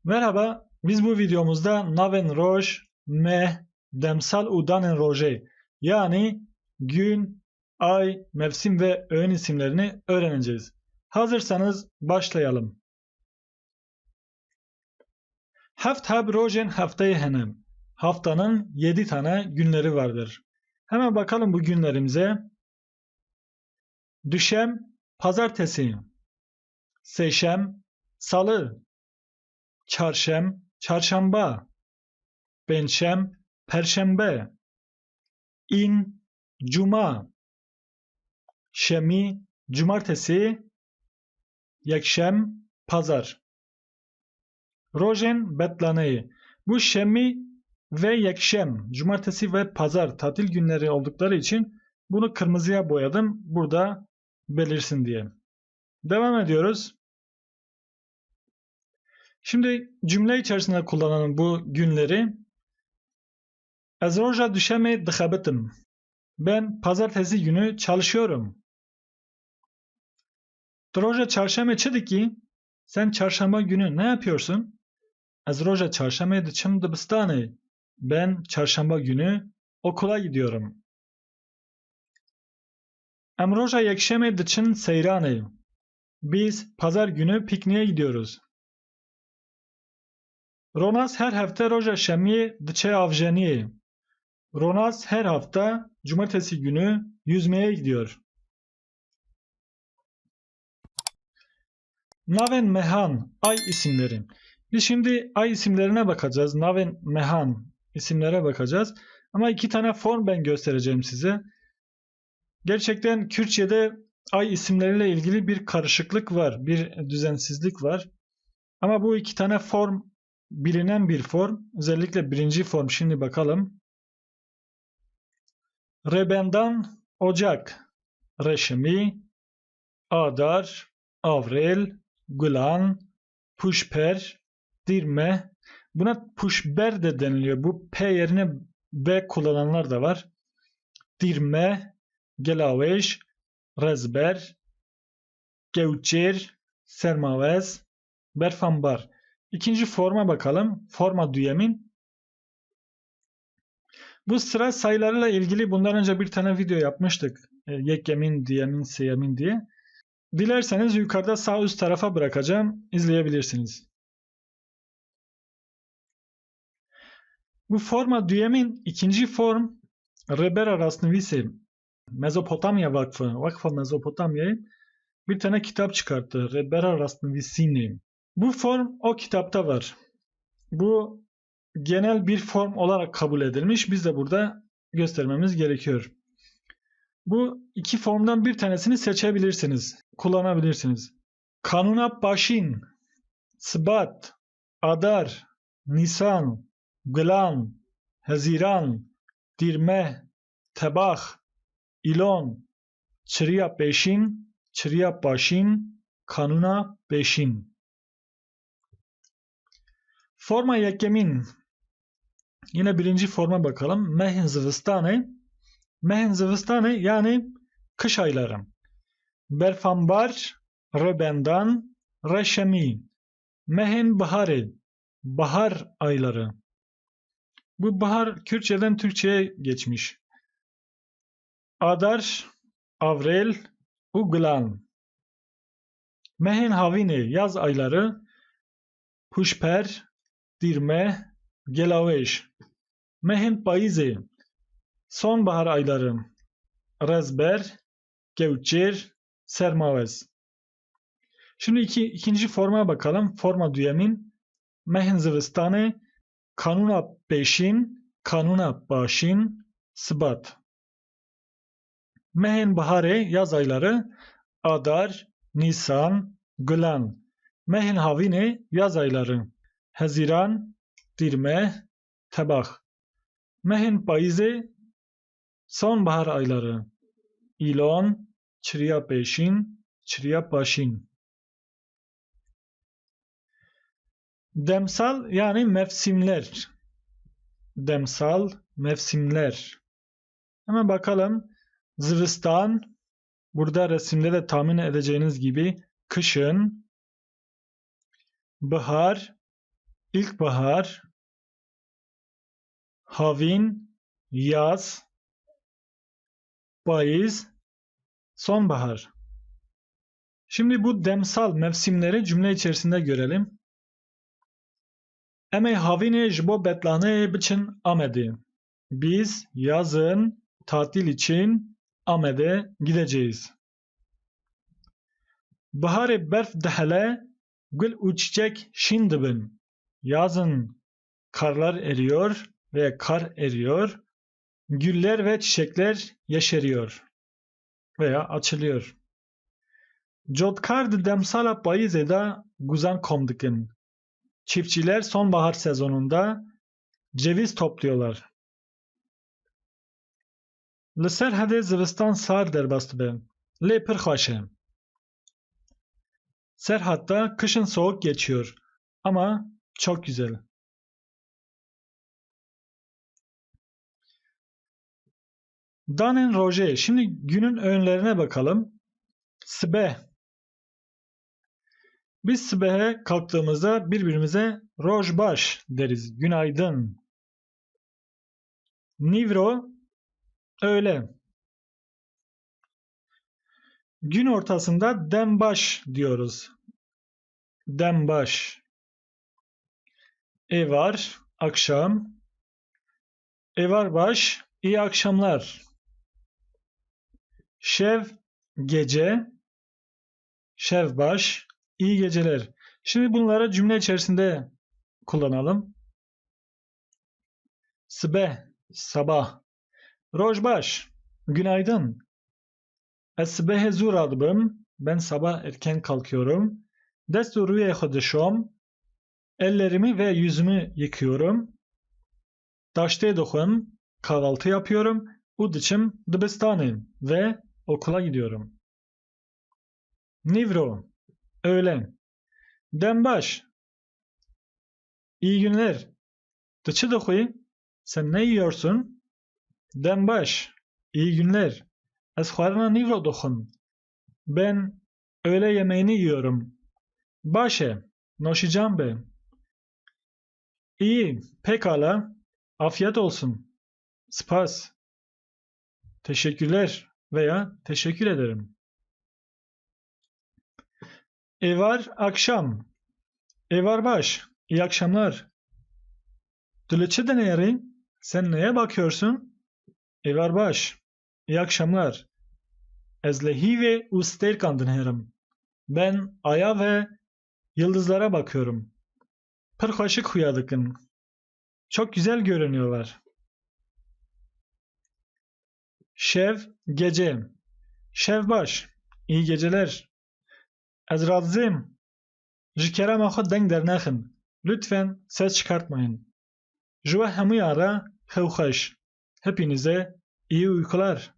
Merhaba, biz bu videomuzda navên roj, meh, demsal û danên rojê yani gün, ay, mevsim ve öğün isimlerini öğreneceğiz. Hazırsanız başlayalım. Heft heb rojên hefteyê hene. Haftanın 7 tane günleri vardır. Hemen bakalım bu günlerimize. Düşem, pazartesi. Seşem, salı. Çarşem, çarşamba. Benşem, perşembe. İn, cuma. Şemi, cumartesi. Yekşem, pazar. Rojen betlaneyi. Bu şemi ve yekşem, cumartesi ve pazar tatil günleri oldukları için bunu kırmızıya boyadım. Burada belirsin diye. Devam ediyoruz. Şimdi cümle içerisinde kullanalım bu günleri. Ez roja düşeme dixebitim. Ben pazartesi günü çalışıyorum. Roja çarşamba çi ki? Sen çarşamba günü ne yapıyorsun? Ez roja çarşamba diçim dibistanê. Ben çarşamba günü okula gidiyorum. Em roja yekşemê diçin seyranê. Biz pazar günü pikniğe gidiyoruz. Ronas her hafta roja şemiyê diçe avjeniyê. Ronas her hafta cumartesi günü yüzmeye gidiyor. Navên mehan, ay isimleri. Biz şimdi ay isimlerine bakacağız. Navên mehan isimlere bakacağız. Ama iki tane form ben göstereceğim size. Gerçekten Kürtçe'de ay isimleriyle ilgili bir karışıklık var, bir düzensizlik var. Ama bu iki tane form bilinen bir form. Özellikle birinci form şimdi bakalım. Rebendan, Ocak, Reşimi, Adar, Avril, Gulan, Puşper, Dirme. Buna Puşber de deniliyor. Bu P yerine B kullananlar da var. Dirme, Gelaveş, Rezber, Gevçer, Sermavez, Berfambar. İkinci forma bakalım. Forma düyemin. Bu sıra sayılarıyla ilgili bundan önce bir tane video yapmıştık. Yekyemin, diyemin, seyemin diye. Dilerseniz yukarıda sağ üst tarafa bırakacağım. İzleyebilirsiniz. Bu forma düyemin ikinci form Rebera Rasnivisi Mezopotamya Vakfı, Vakfı Mezopotamya'yı bir tane kitap çıkarttı. Rebera Rasnivisini. Bu form o kitapta var. Bu genel bir form olarak kabul edilmiş. Biz de burada göstermemiz gerekiyor. Bu iki formdan bir tanesini seçebilirsiniz. Kullanabilirsiniz. Kanuna Başin, Sıbat, Adar, Nisan, Gılan, Haziran, Dirme, Tebah, İlon, Çırıya Beşin, Çırıya Başin, Kanuna Beşin. Forma yekemin. Yine birinci forma bakalım. Mehin zıvıstane. Mehin zıvıstane yani kış ayları. Berfambar, Rebendan, Reşemi. Mehin baharı. Bahar ayları. Bu bahar Kürtçeden Türkçe'ye geçmiş. Adar, Avril, Uglan. Mehin havine yaz ayları. Puşper, Dirme, Gelaveş. Mehin payızı sonbahar ayları. Rezber, Gevçer, Sermavez. Şimdi ikinci forma bakalım. Forma düyemin. Mehin zıvıstane, Kanuna Beşin, Kanuna Başin, Sıbat. Mehin bahare yaz ayları. Adar, Nisan, Gülan. Mehin havine yaz ayları. Haziran, Dirme, Tebah. Mehin payızı sonbahar ayları. İlon, Çırıya Beşin, Çırıya Başin. Demsal yani mevsimler. Demsal, mevsimler. Hemen bakalım. Zıvıstan, burada resimde de tahmin edeceğiniz gibi kışın. Bahar, İlkbahar, havin, yaz, payız, sonbahar. Şimdi bu demsal mevsimleri cümle içerisinde görelim. Em ê havînê ji bo Betlaneyê biçin Amedê. Biz yazın tatil için Amed'e gideceğiz. Baharê berf dihele, gül û çiçek şîn dibin. Yazın karlar eriyor ve kar eriyor. Güller ve çiçekler yeşeriyor veya açılıyor. Codkar di demsala payîzê de guzan kom dikin. Çiftçiler sonbahar sezonunda ceviz topluyorlar. Li Serhedê zivistan sar derbas dibe. Lê pir xweş e. Serhat'ta kışın soğuk geçiyor ama çok güzel. Danên rojê. Şimdi günün öğünlerine bakalım. Sibeh. Biz sibehe kalktığımızda birbirimize rojbaş deriz. Günaydın. Nivro öğle. Gün ortasında dembaş diyoruz. Dembaş. Evar akşam. Evarbaş iyi akşamlar. Şev gece. Şevbaş iyi geceler. Şimdi bunları cümle içerisinde kullanalım. Sibeh sabah. Rojbaş günaydın. Es-sibeh zur adibim. Ben sabah erken kalkıyorum. Destu rüye xudişom. Ellerimi ve yüzümü yıkıyorum. Daşte doxum. Kahvaltı yapıyorum. Udiçim dibistanım ve okula gidiyorum. Nivro öğlen. Dembaş iyi günler. Dıçı doxuy. Sen ne yiyorsun? Dembaş iyi günler. Ez xwarina nivro doxum. Ben öğle yemeğini yiyorum. Başe, noşicam be. İyi, pekala. Afiyet olsun. Spas. Teşekkürler veya teşekkür ederim. Evar akşam. Evar baş. İyi akşamlar. Dülüçü deneyeri. Sen neye bakıyorsun? Evar baş. İyi akşamlar. Ezlehi ve uster dinherim. Ben aya ve yıldızlara bakıyorum. Pır hoşik huyadıkın. Çok güzel görünüyorlar. Şev gece. Şevbaş iyi geceler. Ez razıyım. Ji kerema xwe deng dernexin. Lütfen ses çıkartmayın. Ji we hemûyan re xew xweş. Hepinize iyi uykular.